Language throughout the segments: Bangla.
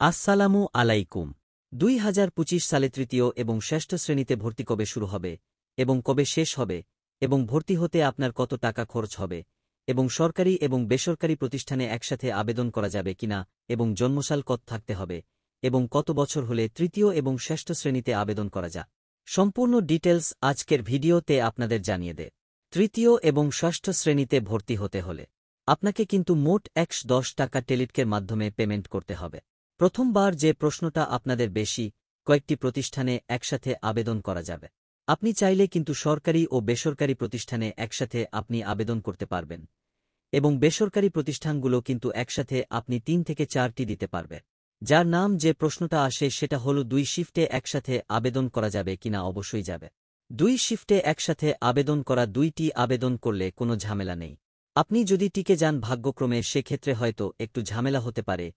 আসসালামু আলাইকুম। ২০২৫ সালে তৃতীয় এবং ষষ্ঠ শ্রেণীতে ভর্তি কবে শুরু হবে এবং কবে শেষ হবে এবং ভর্তি হতে আপনার কত টাকা খরচ হবে এবং সরকারি এবং বেসরকারি প্রতিষ্ঠানে একসাথে আবেদন করা যাবে কিনা এবং জন্মসাল কত থাকতে হবে এবং কত বছর হলে তৃতীয় এবং ষষ্ঠ শ্রেণীতে আবেদন করা যা সম্পূর্ণ ডিটেলস আজকের ভিডিওতে আপনাদের জানিয়ে দে। তৃতীয় এবং ষষ্ঠ শ্রেণীতে ভর্তি হতে হলে আপনাকে কিন্তু মোট ১১০ টাকা টেলিটকের মাধ্যমে পেমেন্ট করতে হবে। প্রথমবার যে প্রশ্নটা আপনাদের বেশি কয়েকটি প্রতিষ্ঠানে একসাথে আবেদন করা যাবে। আপনি চাইলে কিন্তু সরকারি ও বেসরকারি প্রতিষ্ঠানে একসাথে আপনি আবেদন করতে পারবেন এবং বেসরকারি প্রতিষ্ঠানগুলো কিন্তু একসাথে আপনি ৩ থেকে ৪টি দিতে পারবে। যার নাম যে প্রশ্নটা আসে সেটা হলো ২ শিফটে একসাথে আবেদন করা যাবে কিনা। অবশ্যই যাবে। ২ শিফটে একসাথে আবেদন করা, ২টি আবেদন করলে কোনো ঝামেলা নেই। আপনি যদি টিকে যান ভাগ্যক্রমে সেক্ষেত্রে হয়তো একটু ঝামেলা হতে পারে,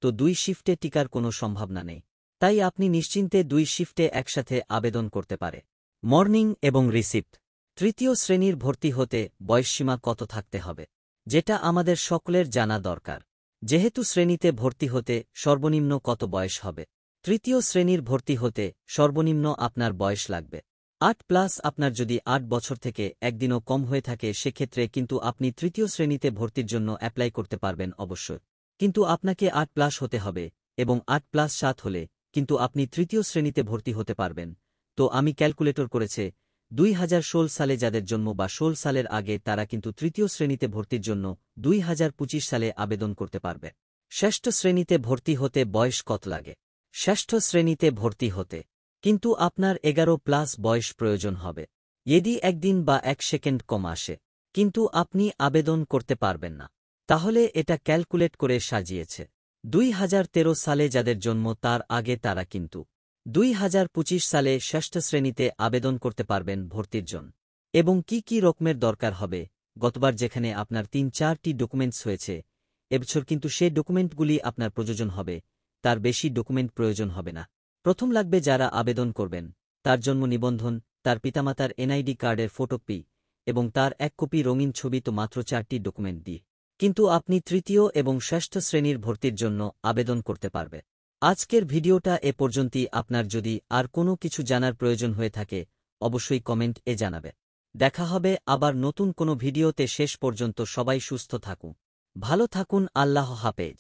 তো ২ শিফটে টিকার কোনো সম্ভাবনা নেই। তাই আপনি নিশ্চিন্তে ২ শিফটে একসাথে আবেদন করতে পারে। মর্নিং এবং রিসিপ্ট। তৃতীয় শ্রেণীর ভর্তি হতে বয়সসীমা কত থাকতে হবে, যেটা আমাদের সকলের জানা দরকার। যেহেতু শ্রেণীতে ভর্তি হতে সর্বনিম্ন কত বয়স হবে। তৃতীয় শ্রেণীর ভর্তি হতে সর্বনিম্ন আপনার বয়স লাগবে ৮+। আপনার যদি ৮ বছর থেকে একদিনও কম হয়ে থাকে সেক্ষেত্রে কিন্তু আপনি তৃতীয় শ্রেণীতে ভর্তির জন্য অ্যাপ্লাই করতে পারবেন অবশ্যই। কিন্তু আপনাকে ৮+ হতে হবে এবং ৮+৭ হলে কিন্তু আপনি তৃতীয় শ্রেণীতে ভর্তি হতে পারবেন। তো আমি ক্যালকুলেটর করেছে ২০১৬ সালে যাদের জন্ম বা ১৬ সালের আগে তারা কিন্তু তৃতীয় শ্রেণীতে ভর্তির জন্য ২০২৫ সালে আবেদন করতে পারবে। ষষ্ঠ শ্রেণীতে ভর্তি হতে বয়স কত লাগে? ষষ্ঠ শ্রেণীতে ভর্তি হতে কিন্তু আপনার 11+ বয়স প্রয়োজন হবে। যদি একদিন বা ১ সেকেন্ড কম আসে কিন্তু আপনি আবেদন করতে পারবেন না। তাহলে এটা ক্যালকুলেট করে সাজিয়েছে ২০১৩ সালে যাদের জন্ম তার আগে তারা কিন্তু ২০২৫ সালে ষষ্ঠ শ্রেণীতে আবেদন করতে পারবেন ভর্তির জন্য। এবং কি রকমের দরকার হবে, গতবার যেখানে আপনার ৩-৪টি ডকুমেন্টস হয়েছে এবছর কিন্তু সে ডকুমেন্টগুলি আপনার প্রয়োজন হবে, তার বেশি ডকুমেন্ট প্রয়োজন হবে না। প্রথম লাগবে যারা আবেদন করবেন তার জন্ম নিবন্ধন, তার পিতামাতার এনআইডি কার্ডের ফটোকপি এবং তার ১ কপি রঙিন ছবি। তো মাত্র ৪টি ডকুমেন্ট দিয়ে কিন্তু আপনি তৃতীয় এবং ষষ্ঠ শ্রেণীর ভর্তির জন্য আবেদন করতে পারবে। আজকের ভিডিওটা এ পর্যন্তই। আপনার যদি আর কোনো কিছু জানার প্রয়োজন হয়ে থাকে অবশ্যই কমেন্ট এ জানাবে। দেখা হবে আবার নতুন কোনো ভিডিওতে। শেষ পর্যন্ত সবাই সুস্থ থাকুন, ভালো থাকুন। আল্লাহ হাফেজ।